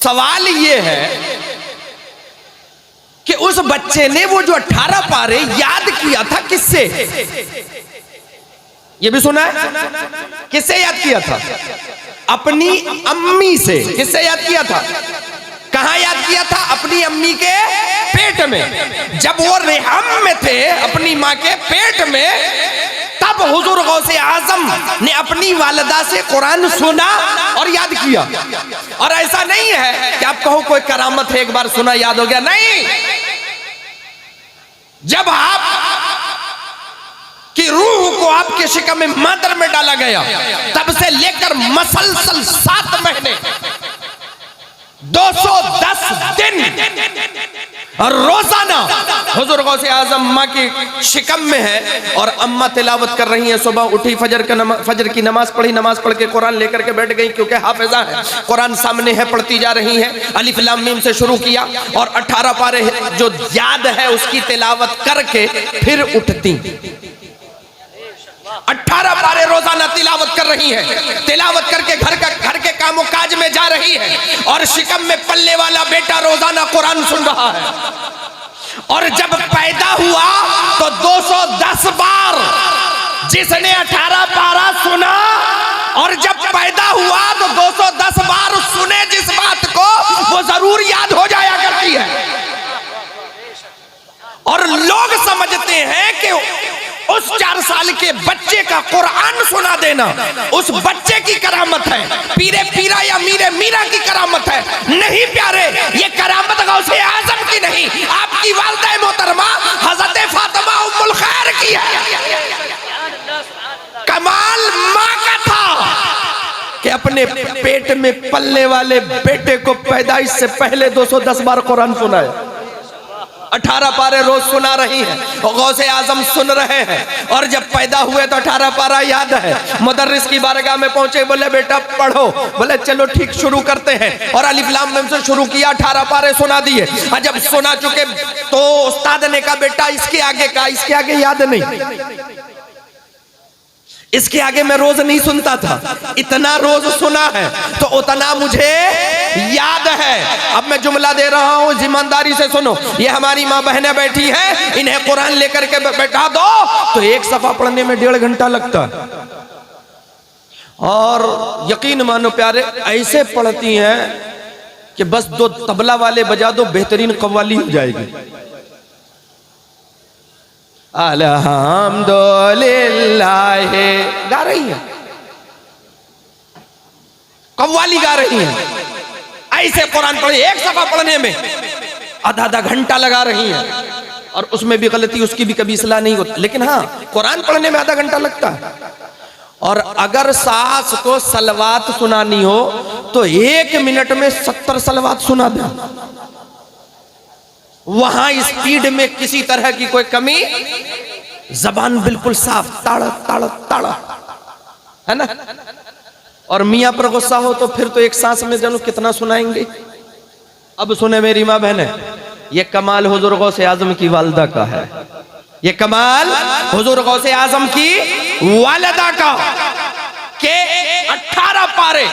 सवाल ये है कि उस बच्चे ने वो जो 18 पारे याद किया था किससे? ये भी सुना है? किससे याद किया था? अपनी अम्मी से। किससे याद किया था? कहां याद किया था? अपनी अम्मी के पेट में। जब वो रेहम में थे अपनी मां के पेट में, तब हुजूर गौसे आजम ने अपनी वालिदा से कुरान सुना और याद किया। और ऐसा नहीं है कि आप कहो कोई करामत है, एक बार सुना याद हो गया। नहीं, जब आप की रूह को आपके शिकम में मादर में डाला गया, तब से लेकर मसलसल 7 महीने 210 दिन रोजाना हुजूर गौसे आजम माँ की शिकम में है और अम्मा तिलावत कर रही है। सुबह उठी, फजर की नमाज पढ़ी, नमाज पढ़ के कुरान लेकर के बैठ गई, क्योंकि हाफिजा है, कुरान सामने है, पढ़ती जा रही है। अलिफ लाम मीम से शुरू किया और 18 पारे जो याद है उसकी तिलावत करके फिर उठती। 18 पारे रोजाना तिलावत कर रही है। तिलावत करके घर के कामों काज में जा रही है और शिकम में पल्ले वाला बेटा रोजाना कुरान सुन रहा है। और जब पैदा हुआ तो 210 बार जिसने 18 पारा सुना, और जब पैदा हुआ तो 210 बार सुने जिस बात को, वो जरूर याद हो जाया करती है। और लोग समझते हैं कि उस 4 साल के बच्चे का कुरान सुना देना उस बच्चे की करामत है, पीरे पीरा या मीरे मीरा की करामत है। नहीं प्यारे, ये करामत गौसे आजम की नहीं, आपकी वालिदा मोहतरमा हजरत फातिमा उम्मुल खैर की है। कमाल माँ का था कि अपने पेट में पलने वाले बेटे को पैदाइश से पहले 210 बार कुरान सुनाया। 18 पारे रोज सुना रही है और गौसे आजम सुन रहे हैं। और जब पैदा हुए तो 18 पारा याद है। मुदर्रिस की बारगाह में पहुंचे, बोले बेटा पढ़ो। बोले चलो ठीक, शुरू करते हैं। और अलिफ लाम मीम से शुरू किया, 18 पारे सुना दिए। और जब सुना चुके तो उस्ताद ने कहा बेटा इसके आगे का, इसके आगे याद नहीं, इसके आगे मैं रोज नहीं सुनता था, इतना रोज सुना है तो उतना मुझे याद है। अब मैं जुमला दे रहा हूं, ईमानदारी से सुनो। ये हमारी माँ बहनें बैठी हैं, इन्हें कुरान लेकर के बैठा दो तो एक सफा पढ़ने में 1.5 घंटा लगता है। और यकीन मानो प्यारे, ऐसे पढ़ती हैं कि बस 2 तबला वाले बजा दो, बेहतरीन कव्वाली हो जाएगी। अल्हम्दुलिल्लाह गा रही है, कव्वाली गा रही है। ऐसे कुरान पढ़े, एक सफा पढ़ने में आधा घंटा लगा रही है। और उसमें भी गलती उसकी भी कभी इस्लाह नहीं होती, लेकिन हाँ कुरान पढ़ने में आधा घंटा लगता है। और अगर सास को सलवात सुनानी हो तो 1 मिनट में 70 सलवात सुना दे। वहां स्पीड में किसी तरह की कोई कमी, जबान बिल्कुल साफ, ताड़ा ताड़ा ताड़ा, है ना। और मियाँ पर गुस्सा हो तो फिर तो एक सांस में जानू कितना सुनाएंगे। अब सुने मेरी माँ बहने, ये कमाल हुजूर गौसे आजम की वालिदा का है। ये कमाल हुजूर गौसे आजम की वालिदा का के 18 पारे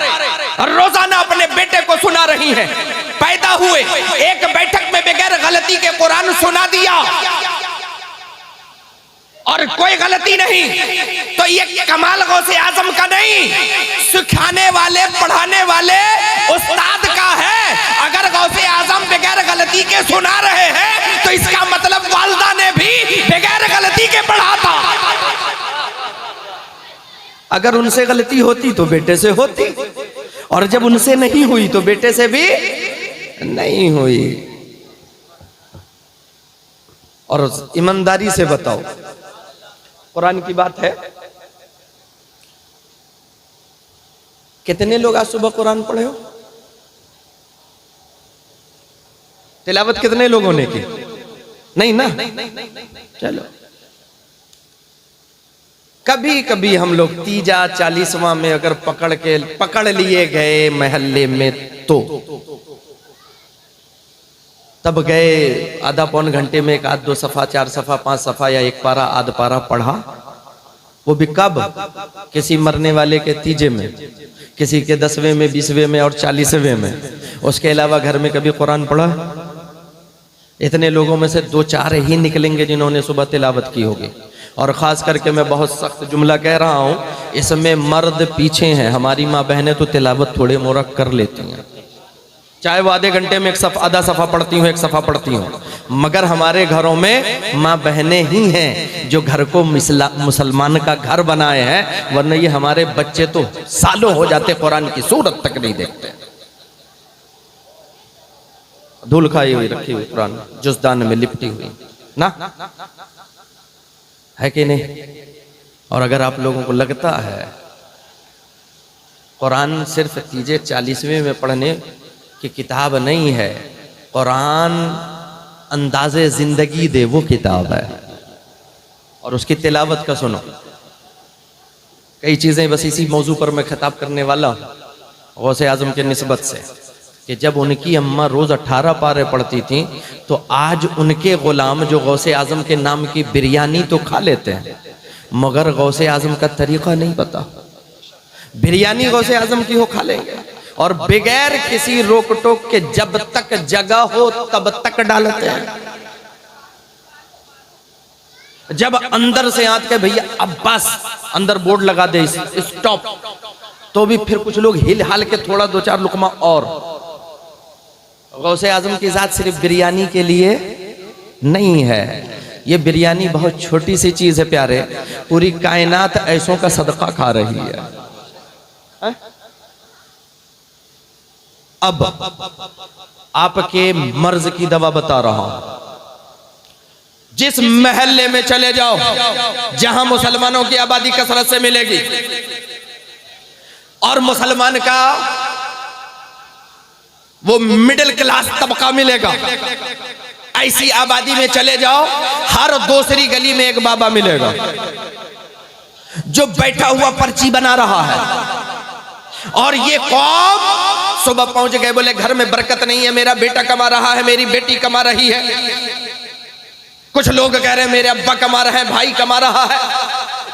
रोजाना अपने बेटे को सुना रही हैं। पैदा हुए एक बैठक में बगैर गलती के कुरान सुना दिया और कोई गलती नहीं, तो ये कमाल गौसे आजम का नहीं, सिखाने वाले पढ़ाने वाले उस्ताद का है। अगर गौसे आजम बगैर गलती के सुना रहे हैं तो इसका मतलब वालिदा ने भी बगैर गलती के पढ़ा था। अगर उनसे गलती होती तो बेटे से होती, और जब उनसे नहीं हुई तो बेटे से भी नहीं हुई। और ईमानदारी से बताओ, कुरान की बात है, कितने लोग आज सुबह कुरान पढ़े हो? तिलावत कितने लोगों ने की? नहीं ना। चलो, कभी कभी हम लोग 30 40वां में अगर पकड़ लिए गए महल्ले में तो तब गए, आधा पौन घंटे में 1 आध 2 सफा, 4 सफा, 5 सफा या 1 पारा आध पारा पढ़ा, वो भी कब? किसी मरने वाले के तीजे में, किसी के 10वें में, 20वें में और 40वें में। उसके अलावा घर में कभी कुरान पढ़ा? इतने लोगों में से 2-4 ही निकलेंगे जिन्होंने सुबह तिलावत की होगी। और ख़ास करके मैं बहुत सख्त जुमला कह रहा हूँ, इसमें मर्द पीछे हैं। हमारी माँ बहनें तो तिलावत थोड़े मोरा कर लेती हैं, चाहे वो आधे घंटे में आधा सफ़ा पढ़ती हूँ, एक सफ़ा पढ़ती हूँ, मगर हमारे घरों में माँ बहनें ही हैं जो घर को मुसलमान का घर बनाए हैं। वरना ये हमारे बच्चे तो सालों हो जाते कुरान की सूरत तक नहीं देखते। धूल खाई हुई रखी हुई कुरान जुज़दान में लिपटी हुई ना, है कि नहीं? और अगर आप लोगों को लगता है कुरान सिर्फ तीजे 40वें में पढ़ने की किताब नहीं है, कुरान अंदाज़े ज़िंदगी दे वो किताब है। और उसकी तिलावत का सुनो। कई चीज़ें बस इसी मौजू पर मैं खिताब करने वाला हूँ गौसे आज़म के निस्बत से, कि जब उनकी अम्मा रोज़ 18 पारे पढ़ती थी तो आज उनके ग़ुलाम जो गौसे आज़म के नाम की बिरयानी तो खा लेते हैं, मगर गौसे आज़म का तरीक़ा नहीं पता। बिरयानी गौसे आज़म की हो खा लेंगे और बगैर किसी रोक टोक के जब तक जगह हो तब तक डालते हैं। जब अंदर से आते के भैया अब बस अंदर बोर्ड लगा दे स्टॉप, तो भी फिर कुछ लोग हिल हाल के थोड़ा 2-4 लुकमा और। गौसे आज़म की ज़ात सिर्फ बिरयानी के लिए नहीं है, ये बिरयानी बहुत छोटी सी चीज़ है प्यारे, पूरी कायनात ऐसों का सदका खा रही है। अब आपके मर्ज की दवा बता रहा हूं। जिस महल्ले में चले जाओ जहां मुसलमानों की आबादी कसरत से मिलेगी और मुसलमान का वो मिडिल क्लास तबका मिलेगा, ऐसी आबादी में चले जाओ हर दूसरी गली में एक बाबा मिलेगा जो बैठा हुआ पर्ची बना रहा है। और ये कौम सुबह पहुंच गए, बोले घर में बरकत नहीं है, मेरा बेटा कमा रहा है, मेरी बेटी कमा रही है। कुछ लोग कह रहे हैं मेरे अब्बा कमा रहे हैं, भाई कमा रहा है।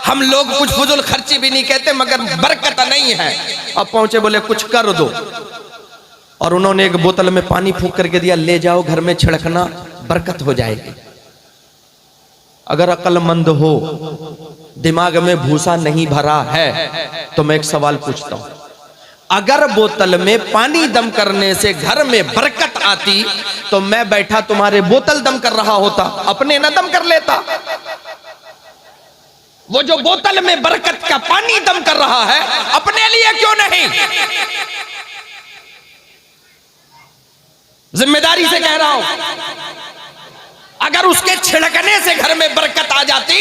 हम लोग कुछ फुजुल खर्ची भी नहीं कहते, मगर बरकत नहीं है। अब पहुंचे, बोले कुछ कर दो, और उन्होंने एक बोतल में पानी फूंक करके दिया, ले जाओ घर में छिड़कना, बरकत हो जाएगी। अगर अक्लमंद हो, दिमाग में भूसा नहीं भरा है, तो मैं एक सवाल पूछता हूं, अगर बोतल में पानी दम करने से घर में बरकत आती तो मैं बैठा तुम्हारे बोतल दम कर रहा होता, अपने न दम कर लेता? वो जो बोतल में बरकत का पानी दम कर रहा है, अपने लिए क्यों नहीं? जिम्मेदारी से कह रहा हूं, अगर उसके छिड़कने से घर में बरकत आ जाती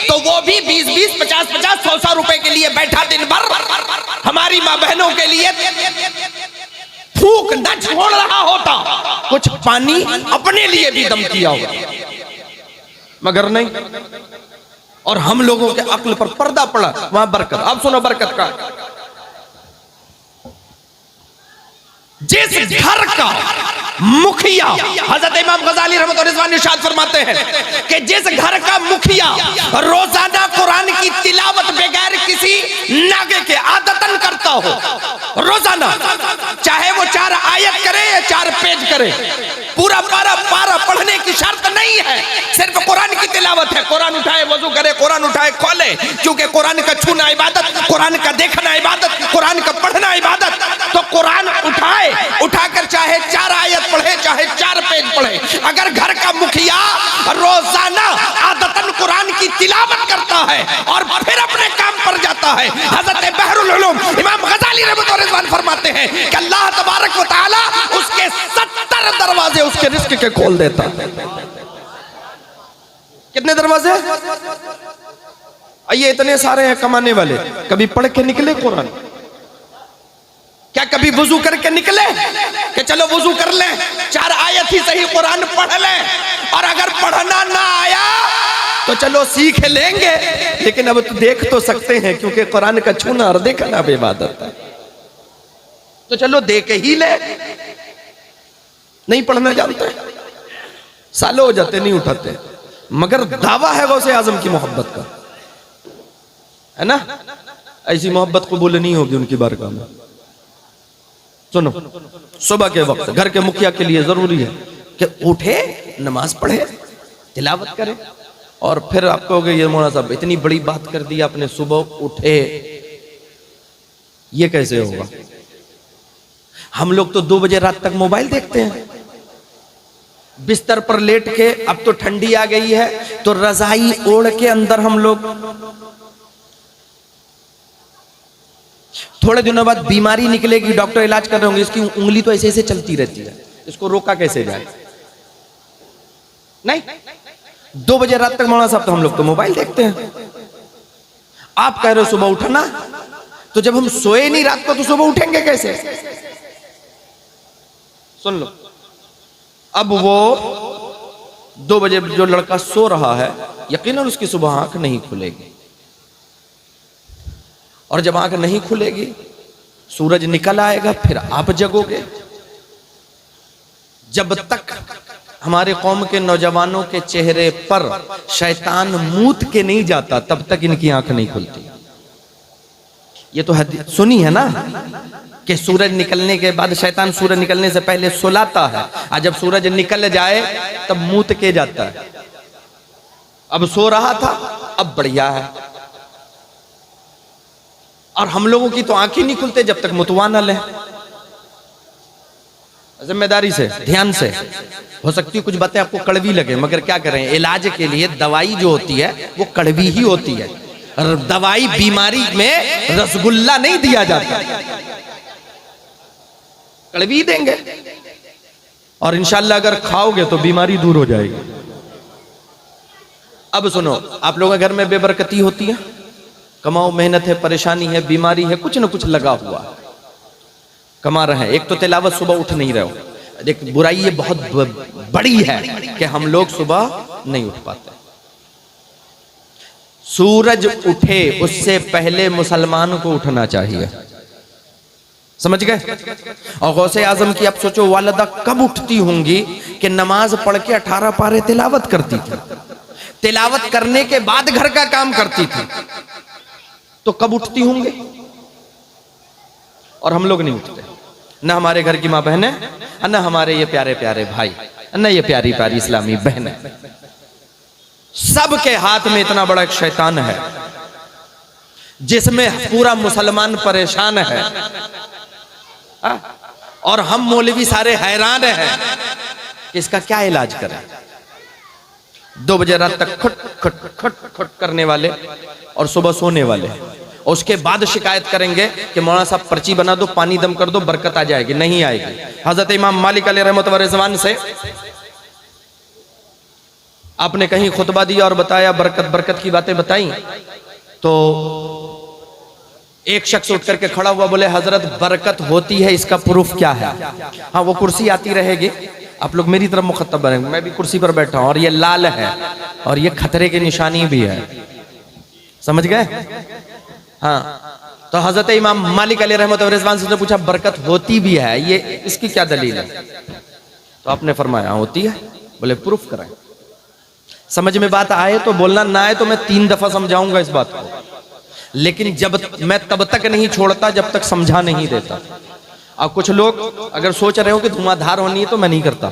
तो वो भी 20-20, 50-50, 100-100 रुपए के लिए बैठा दिन भर हमारी मां बहनों के लिए फूंक न छोड़ रहा होता, कुछ पानी अपने लिए भी दम किया होगा, मगर नहीं। और हम लोगों के अक्ल पर पर्दा पड़ा, वहां बरकत। अब सुनो बरकत का, जिस घर का मुखिया, हजरत इमाम गजाली रहमतुल्लाह अलैहि इरशाद फरमाते हैं कि जिस घर का मुखिया रोजाना कुरान की तिलावत बगैर किसी नागे के आदतन करता हो, रोजाना, चाहे वो 4 आयत करे या 4 पेज करे, पूरा पारा पढ़ने की शर्त नहीं है, सिर्फ कुरान की तिलावत है। कुरान उठाए वजू करे, कुरान उठाए खोले, क्योंकि कुरान का छूना इबादत, कुरान का देखना इबादत, कुरान का पढ़ना इबादत। तो कुरान उठाकर चाहे 4 आयत पढ़े, चाहे 4 पेज पढ़े, अगर घर का मुखिया रोजाना आदतन कुरान की तिलावत करता है और फिर अपने काम पर जाता है, हजरत बहरुल उलूम इमाम गजाली रहमतुल्लाह फरमाते हैं कि अल्लाह तबारक व तआला उसके 70 दरवाजे उसके रिस्क के खोल देता है। कितने दरवाजे? ये इतने सारे हैं कमाने वाले, कभी पढ़ के निकले कुरान? क्या कभी वुजू करके निकले कि चलो वुजू कर लें, 4 आयत ही सही कुरान पढ़ लें, और अगर पढ़ना ना आया तो चलो सीख लेंगे, लेकिन अब तो देख तो सकते हैं, क्योंकि कुरान का छूना और देखना भी इबादत है, तो चलो देख ही ले। नहीं पढ़ना जानते, सालों हो जाते नहीं उठाते, मगर दावा है गौसे आजम की मोहब्बत का। है ना? ऐसी मोहब्बत कबूल नहीं होगी उनकी बारगाह में। सुनो, सुबह के वक्त घर के मुखिया के लिए जरूरी है कि उठे, नमाज पढ़े, तिलावत करे। और फिर आप कहोगे ये मौलाना साहब इतनी बड़ी बात कर दी आपने, सुबह उठे, ये कैसे होगा? हम लोग तो 2 बजे रात तक मोबाइल देखते हैं, बिस्तर पर लेट के। अब तो ठंडी आ गई है तो रजाई ओढ़ के अंदर हम लोग। थोड़े दिनों बाद बीमारी निकलेगी, डॉक्टर इलाज कर रहे होंगे, इसकी उंगली तो ऐसे ऐसे चलती रहती है, इसको रोका कैसे जाए? नहीं, 2 बजे रात तक मौलाना साहब तो हम लोग तो मोबाइल देखते हैं। आप कह रहे हो सुबह उठना, तो जब हम सोए नहीं रात को तो सुबह उठेंगे कैसे? सुन लो, अब वो 2 बजे जो लड़का सो रहा है, यकीनन उसकी सुबह आंख नहीं खुलेगी। और जब आंख नहीं खुलेगी, सूरज निकल आएगा, फिर आप जगोगे। जब तक हमारे कौम के नौजवानों के चेहरे पर शैतान मूत के नहीं जाता, तब तक इनकी आंख नहीं खुलती। ये तो सुनी है ना कि सूरज निकलने के बाद शैतान सूरज निकलने से पहले सुलाता है, और जब सूरज निकल जाए तब मूत के जाता है। अब सो रहा था, अब बढ़िया है। और हम लोगों की तो आंखें नहीं खुलते जब तक मुतवा न ले। जिम्मेदारी से, ध्यान से। हो सकती है कुछ बातें आपको कड़वी लगे, मगर क्या करें, इलाज के लिए दवाई जो होती है वो कड़वी ही होती है। दवाई बीमारी में रसगुल्ला नहीं दिया जाता, कड़वी देंगे। और इंशाल्लाह अगर खाओगे तो बीमारी दूर हो जाएगी। अब सुनो, आप लोगों के घर में बेबरकती होती है, कमाओ, मेहनत है, परेशानी है, बीमारी है, कुछ ना कुछ लगा हुआ, कमा रहे हैं। एक तो तिलावत सुबह उठ नहीं रहे हो। देख, बुराई ये बहुत बड़ी है कि हम लोग सुबह नहीं उठ पाते। सूरज उठे उससे पहले मुसलमान को उठना चाहिए, समझ गए? और गौसे आजम की आप सोचो वालिदा कब उठती होंगी कि नमाज पढ़ के 18 पारे तिलावत करती थी, तिलावत करने के बाद घर का काम करती थी, तो कब उठती होंगे? और हम लोग नहीं उठते, न हमारे घर की मां बहनें, न हमारे ये प्यारे प्यारे भाई, न ये प्यारी प्यारी इस्लामी बहनें। सबके हाथ में इतना बड़ा एक शैतान है जिसमें पूरा मुसलमान परेशान है। और हम मौलवी सारे हैरान हैं कि इसका क्या इलाज करें। 2 बजे रात तक खट खट खट खट करने वाले और सुबह सोने वाले, उसके बाद शिकायत करेंगे कि मौलाना साहब पर्ची बना दो, पानी दम कर दो, बरकत आ जाएगी। नहीं आएगी। हजरत इमाम मालिक अलैहि रहमत व रिज़वान से आपने कहीं खुतबा दिया और बताया, बरकत बरकत की बातें बताई, तो एक शख्स उठ करके खड़ा हुआ, बोले हजरत बरकत होती है, इसका प्रूफ क्या है? हाँ, वो कुर्सी आती रहेगी, आप लोग मेरी तरफ मुखत्तब बनेंगे, मैं भी कुर्सी पर बैठा हूं और ये लाल है और ये खतरे की निशानी भी है, समझ गए? हाँ, तो हजरत इमाम मालिक अलैहि रहमत व रिज़वान से पूछा बरकत होती भी है, ये इसकी क्या दलील है? तो आपने फरमाया होती है। बोले प्रूफ कराएं। समझ में बात आए तो बोलना, ना आए तो मैं 3 दफा समझाऊंगा इस बात को, लेकिन मैं तब तक नहीं छोड़ता जब तक समझा नहीं देता। अब कुछ लोग अगर सोच रहे हो कि धुआंधार होनी है तो मैं नहीं करता।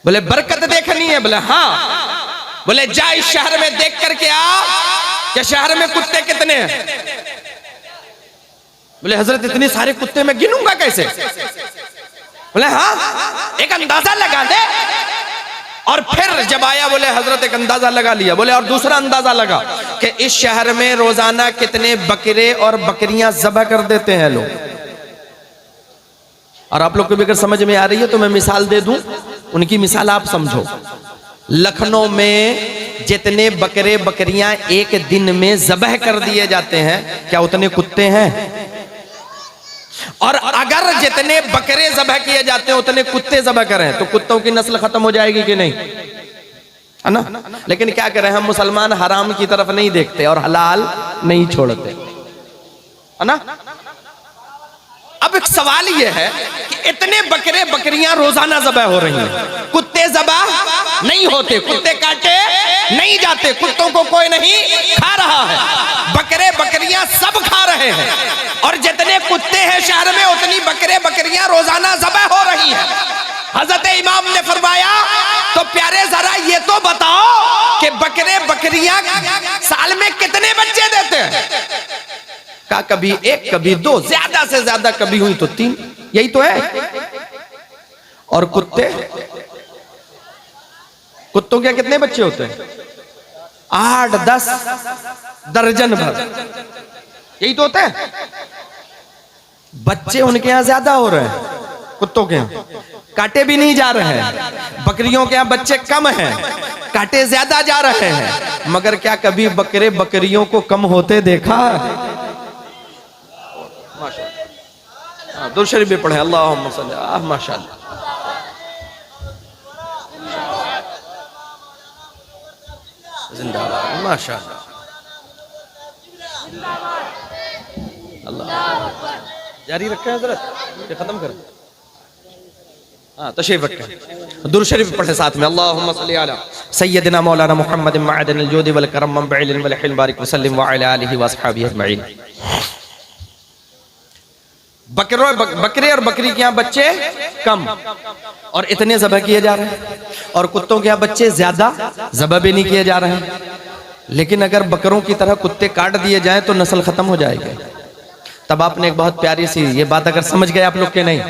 बोले बरकत देखनी है, बोले हाँ। बोले जा इस शहर में देख करके आ कि शहर में कुत्ते कितने हैं। बोले हजरत इतने सारे कुत्ते मैं गिनूंगा कैसे? बोले हाँ, एक अंदाजा लगा दे। और फिर जब आया, बोले हजरत एक अंदाजा लगा लिया। बोले और दूसरा अंदाजा लगा कि इस शहर में रोजाना कितने बकरे और बकरियां ज़बह कर देते हैं लोग। और आप लोग को भी अगर समझ में आ रही है तो मैं मिसाल दे दूं, उनकी मिसाल आप समझो। लखनऊ में जितने बकरे बकरियां एक दिन में ज़बह कर दिए जाते हैं, क्या उतने कुत्ते हैं? और अगर जितने बकरे ज़बह किए जाते हैं उतने कुत्ते ज़बह करें तो कुत्तों की नस्ल खत्म हो जाएगी कि नहीं? है ना? लेकिन क्या करें, हम मुसलमान हराम की तरफ नहीं देखते और हलाल नहीं छोड़ते, है ना? अब एक सवाल यह है कि इतने बकरे बकरियां रोजाना ज़बह हो रही हैं, कुत्ते ज़बह नहीं होते, कुत्ते काटे नहीं जाते, कुत्तों को कोई नहीं खा रहा है, बकरे बकरियां सब खा रहे हैं। और जितने कुत्ते हैं शहर में उतनी बकरे बकरियां रोजाना ज़बह हो रही हैं। हजरत इमाम ने फरमाया तो प्यारे जरा ये तो बताओ कि बकरे बकरियां साल में कितने बच्चे देते हैं? का कभी एक कभी दो, ज्यादा से ज्यादा कभी हुई तो 3, यही तो है। और कुत्तों के कितने बच्चे होते हैं? 8-10 दर्जन भर, यही तो होता है। बच्चे उनके यहां ज्यादा हो रहे हैं, कुत्तों के यहां काटे भी नहीं जा रहे हैं। बकरियों के यहां बच्चे कम हैं, काटे ज्यादा जा रहे हैं। मगर क्या कभी बकरे बकरियों को कम होते देखा? माशाअल्लाह, दुरूद शरीफ भी पढ़े, अल्लाहुम्मा सल्ली, माशाअल्लाह। जिंदाबाद, माशाअल्लाह, अल्लाह। जारी रखें हजरत, ये खत्म कर, हाँ तशरीफ रखें। दुरूद शरीफ पढ़े साथ में, अल्लाहुम्मा सल्ली अला सय्यदिना मौलाना मुहम्मद मअदनिल जुद वल करम मनबइल इल्म वल हिल्म बारिक वसल्लिम व अला आलिहि व अस्हाबिहि अजमईन। बकरे और बकरी के यहाँ बच्चे कम और इतने ज़बह किए जा रहे हैं, और कुत्तों के यहाँ बच्चे ज्यादा, ज़बह भी नहीं किए जा रहे हैं। लेकिन अगर बकरों की तरह कुत्ते काट दिए जाएं तो नस्ल खत्म हो जाएगी। तब आपने एक बहुत प्यारी सी ये बात अगर समझ गए आप लोग के, नहीं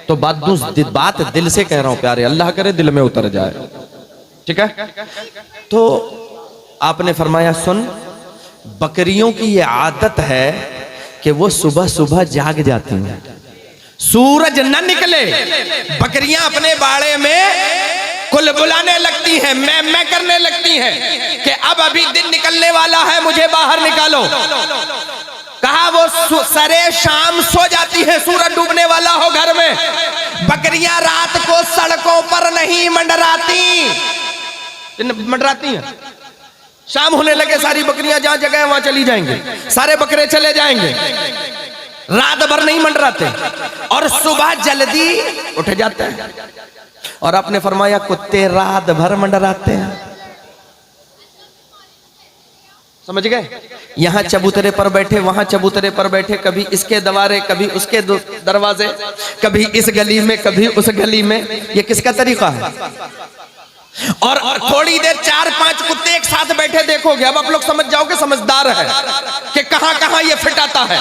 तो बात दिल से कह रहा हूं प्यारे, अल्लाह करे दिल में उतर जाए, ठीक है। तो आपने फरमाया सुन, बकरियों की ये आदत है कि वो सुबह सुबह जाग जाती हैं, सूरज न निकले बकरियां अपने बाड़े में कुल बुलाने लगती हैं, मैं करने लगती हैं कि अब अभी दिन निकलने वाला है, मुझे बाहर निकालो। कहा वो सरे शाम सो जाती है, सूरज डूबने वाला हो घर में। बकरियां रात को सड़कों पर नहीं मंडराती हैं। शाम होने लगे सारी बकरियां जहां जगह वहां चली जाएंगी, सारे बकरे चले जाएंगे, रात भर नहीं मंडराते और सुबह जल्दी उठ जाते हैं। और आपने फरमाया कुत्ते रात भर मंडराते हैं, समझ गए। यहां चबूतरे पर बैठे, वहां चबूतरे पर बैठे, कभी इसके दरवाजे कभी उसके दरवाजे, कभी इस गली में कभी उस गली में। ये किसका तरीका है? और थोड़ी देर 4-5 कुत्ते एक साथ बैठे देखोगे, अब आप लोग समझ जाओगे समझदार है कि कहां कहां ये फिट आता है।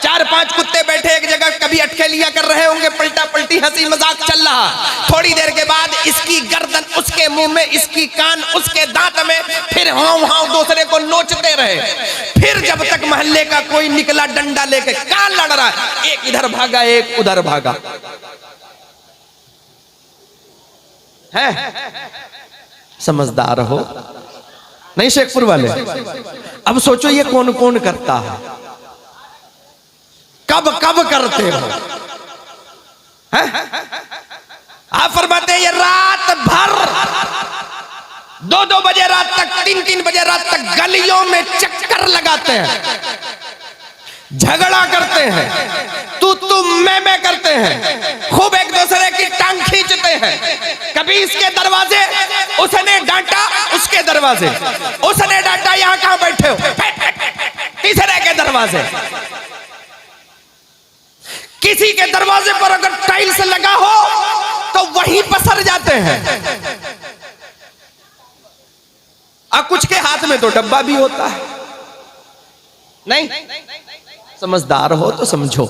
4-5 कुत्ते बैठे एक जगह, कभी अटखेलियां कर रहे होंगे, पलटा पलटी हंसी मजाक चल रहा। थोड़ी देर के बाद इसकी गर्दन उसके मुंह में, इसकी कान उसके दांत में, फिर हाव दूसरे को नोचते रहे। फिर जब तक मोहल्ले का कोई निकला डंडा लेके, कान लड़ रहा, एक इधर भागा एक उधर भागा है। समझदार हो नहीं शेखपुर वाले? अब सोचो ये कौन कौन करता है, कब कब करते हो? आप फरमाते हैं ये रात भर 2-2 बजे रात तक, 3-3 बजे रात तक गलियों में चक्कर लगाते हैं, झगड़ा करते हैं, तू मैं करते हैं, खूब एक दूसरे की टांग खींचते हैं। कभी इसके दरवाजे, उसने डांटा उसके दरवाजे, उसने डांटा यहां कहां बैठे हो, तीसरे के दरवाजे। किसी के दरवाजे पर अगर टाइल्स लगा हो तो वहीं पसर जाते हैं। अब कुछ के हाथ में तो डब्बा भी होता है, नहीं समझदार हो तो समझो।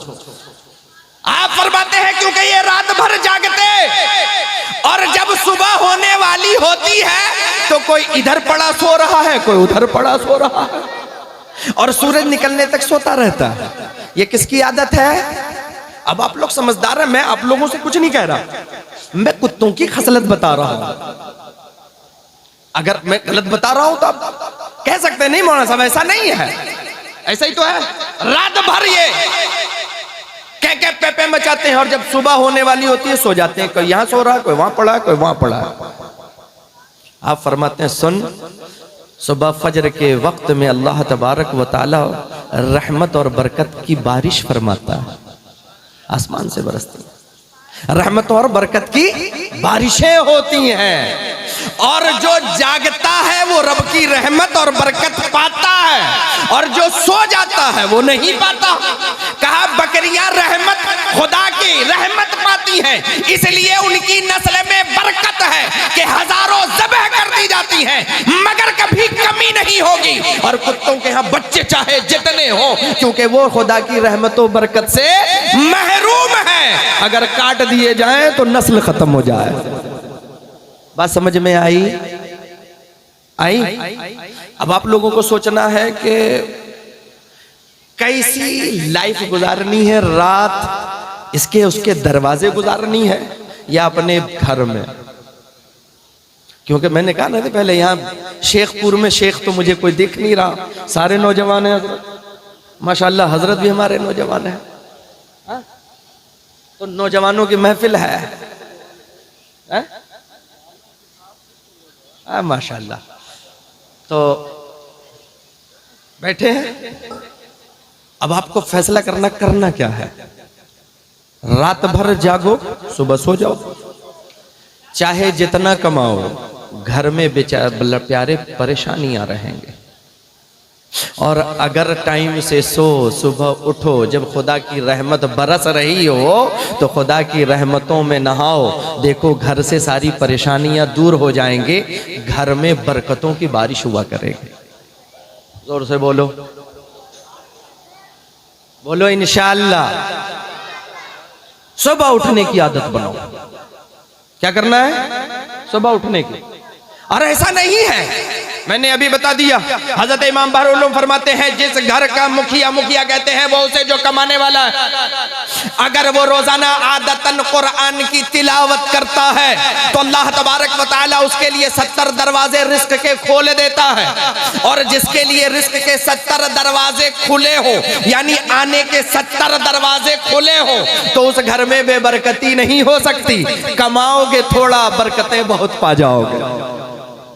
आप फरमाते हैं क्योंकि ये रात भर जागते, और जब सुबह होने वाली होती है तो कोई इधर पड़ा सो रहा है, कोई उधर पड़ा सो रहा है, और सूरज निकलने तक सोता रहता है। ये किसकी आदत है? अब आप लोग समझदार हैं, मैं आप लोगों से कुछ नहीं कह रहा, मैं कुत्तों की खसलत बता रहा हूं। अगर मैं गलत बता रहा हूं तो आप कह सकते हैं नहीं मौलाना साहब ऐसा नहीं है, ऐसा ही तो है। रात भर ये कह पे मचाते हैं, और जब सुबह होने वाली होती है सो जाते हैं। कोई यहां सो रहा है, कोई वहां पड़ा है, कोई वहां पड़ा है। आप फरमाते हैं सुन, सुबह फजर के वक्त में अल्लाह तबारक व तआला रहमत और बरकत की बारिश फरमाता है, आसमान से बरसती है, रहमत और बरकत की बारिशें होती हैं। और जो जागता है वो रब की रहमत और बरकत पाता है, और जो सो जाता है वो नहीं पाता। कहा बकरियां रहमत खुदा की रहमत पाती हैं, इसलिए उनकी नस्ल में बरकत है कि हजारों ज़बह कर दी जाती हैं मगर कभी कमी नहीं होगी। और कुत्तों के यहाँ बच्चे चाहे जितने हो, क्योंकि वो खुदा की रहमत और बरकत से महरूम है। अगर काट दिए जाएं तो नस्ल खत्म हो जाए। बात समझ में आई? अब आप लोगों को सोचना है कि कैसी लाइफ गुजारनी है, रात इसके उसके दरवाजे गुजारनी है या अपने घर में। क्योंकि मैंने कहा ना था पहले, यहाँ शेखपुर में शेख तो मुझे कोई दिख नहीं रहा, सारे नौजवान हैं हजरत, माशाल्लाह हजरत भी हमारे नौजवान हैं। तो नौजवानों की महफिल है, माशाल्लाह। तो बैठे हैं, अब आपको फैसला करना क्या है। रात भर जागो, सुबह सो जाओ, चाहे जितना कमाओ, घर में बेचारे प्यारे परेशानियां रहेंगे। और अगर टाइम से सो, सुबह उठो, जब खुदा की रहमत बरस रही हो तो खुदा की रहमतों में नहाओ। देखो घर से सारी परेशानियां दूर हो जाएंगे, घर में बरकतों की बारिश हुआ करेगी। जोर से बोलो, बोलो इंशाअल्लाह। सुबह उठने की आदत बनाओ। क्या करना है? सुबह उठने की। और ऐसा नहीं है, मैंने अभी बता दिया, हजरत इमाम बहरुल उलूम फरमाते हैं जिस घर का मुखिया कहते हैं वो उसे जो कमाने वाला है, अगर वो रोजाना आदतन कुरान की तिलावत करता है तो अल्लाह तबारक व तआला उसके लिए 70 दरवाजे रिस्क के खोल देता है। और जिसके लिए रिस्क के 70 दरवाजे खुले हो, यानी आने के 70 दरवाजे खुले हो, तो उस घर में बेबरकती नहीं हो सकती। कमाओगे थोड़ा, बरकतें बहुत पा जाओगे।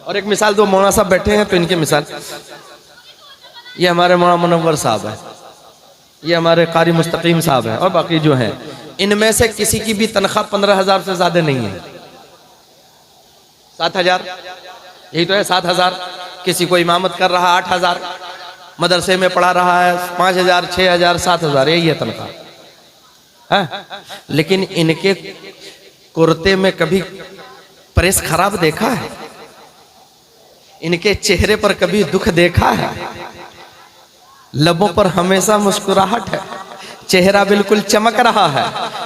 और एक मिसाल, दो मौलाना साहब बैठे हैं तो इनकी मिसाल, ये हमारे मौलाना मुनव्वर साहब है, ये हमारे कारी मुस्तकीम साहब हैं, और बाकी जो हैं, इनमें से किसी की भी तनख्वाह 15,000 से ज्यादा नहीं है। 7,000, यही तो है 7,000। किसी को इमामत कर रहा 8,000, मदरसे में पढ़ा रहा है 5,000, 6,000, 7,000, यही है तनख्वाह। लेकिन इनके कुर्ते में कभी प्रेस खराब देखा है? इनके चेहरे पर कभी दुख देखा है? लबों पर हमेशा मुस्कुराहट है, चेहरा बिल्कुल चमक रहा है।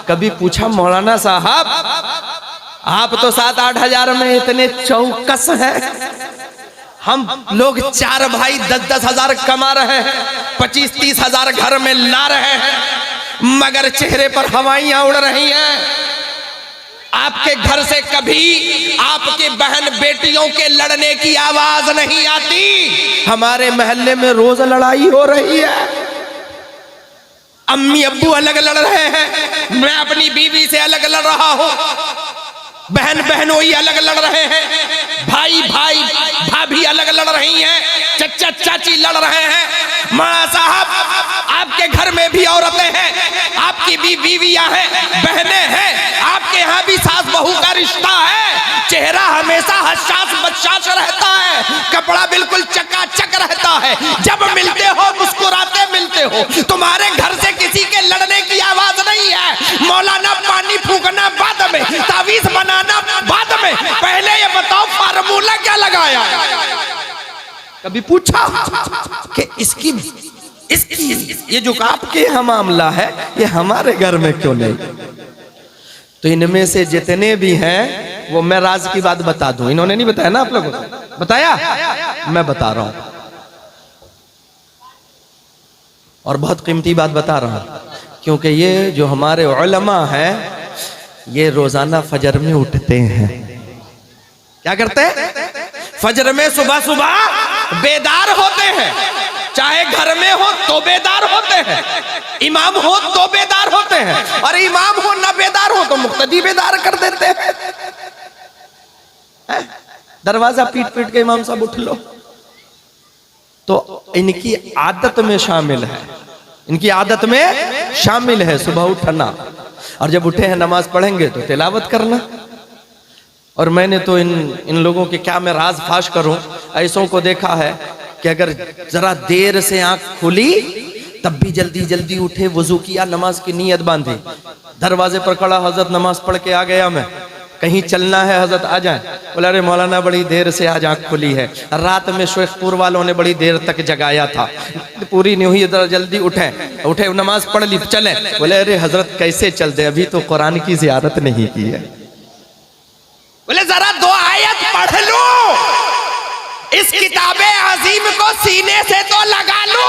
कभी पूछा मौलाना साहब आप तो 7-8 हजार में इतने चौकस हैं, हम लोग 4 भाई 10-10 हजार कमा रहे हैं, 25-30 हजार घर में ला रहे हैं, मगर चेहरे पर हवाइयां उड़ रही हैं। आपके घर से कभी आपके बहन बेटियों के लड़ने की आवाज नहीं आती। हमारे मोहल्ले में रोज लड़ाई हो रही है, अम्मी अब्बू अलग लड़ रहे हैं, मैं अपनी बीवी से अलग लड़ रहा हूं, बहन बहनोई अलग लड़ रहे हैं, भाई भाई भाभी अलग लड़ रही हैं, चचा चाची लड़ रहे हैं। मौलाना साहब आपके घर में भी औरतें हैं, आपकी भी बीवियां हैं, बहनें हैं, आपके यहाँ भी सास बहू का रिश्ता है। चेहरा हमेशा हसास बदशाश रहता है, कपड़ा बिल्कुल चकाचक रहता है, जब मिलते हो मुस्कुराते मिलते हो। तुम्हारे घर से किसी के लड़ने की आवाज नहीं है। मौलाना पानी फूकना बाद में, तावीज बनाना बाद में, पहले ये बताओ फार्मूला क्या लगाया? कभी पूछा कि इसकी ये जो आपके यहाँ मामला है ये हमारे घर में क्यों नहीं? तो इनमें से जितने भी हैं, वो मैं राज की बात बता दूं, इन्होंने नहीं बताया ना आप लोगों को, बताया? मैं बता रहा हूं, और बहुत कीमती बात बता रहा हूं, क्योंकि ये जो हमारे उलमा हैं ये रोजाना फजर में उठते हैं। क्या करते हैं? फजर में सुबह सुबह बेदार होते हैं, चाहे घर में हो तो बेदार होते हैं, इमाम हो तो बेदार होते हैं, और इमाम हो ना बेदार हो तो मुक्तदी बेदार कर देते हैं। दरवाजा पीट पीट के इमाम साहब उठ लो। तो इनकी आदत में शामिल है, इनकी आदत में शामिल है सुबह उठना, और जब उठे हैं नमाज पढ़ेंगे तो तिलावत करना। और मैंने तो इन लोगों के क्या मैं राज फाश करूं, ऐसों को देखा है कि अगर जरा देर से आंख खुली तब भी जल्दी जल्दी उठे, वजू किया, नमाज की नीयत बांधी, दरवाजे पर खड़ा, हजरत नमाज पढ़ के आ गया, मैं कहीं चलना है हजरत आ जाए। बोला अरे मौलाना बड़ी देर से आज आंख खुली है, रात में शेखपुर वालों ने बड़ी देर तक जगाया था, पूरी नहीं हुई, जल्दी उठे उठे नमाज पढ़ ली, चले। बोले अरे हजरत कैसे चलते, अभी तो कुरान की ज़ियारत नहीं की है। बोले जरा 2 आयत पढ़ लो, इस किताबे अजीम को सीने से तो लगा लो,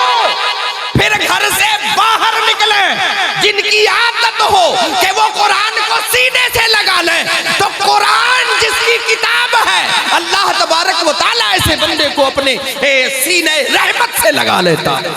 फिर घर से बाहर निकले। जिनकी आदत हो कि वो कुरान को सीने से लगा ले, तो कुरान जिसकी किताब है, अल्लाह तबारक व तआला ऐसे बंदे को अपने सीने रहमत से लगा लेता है।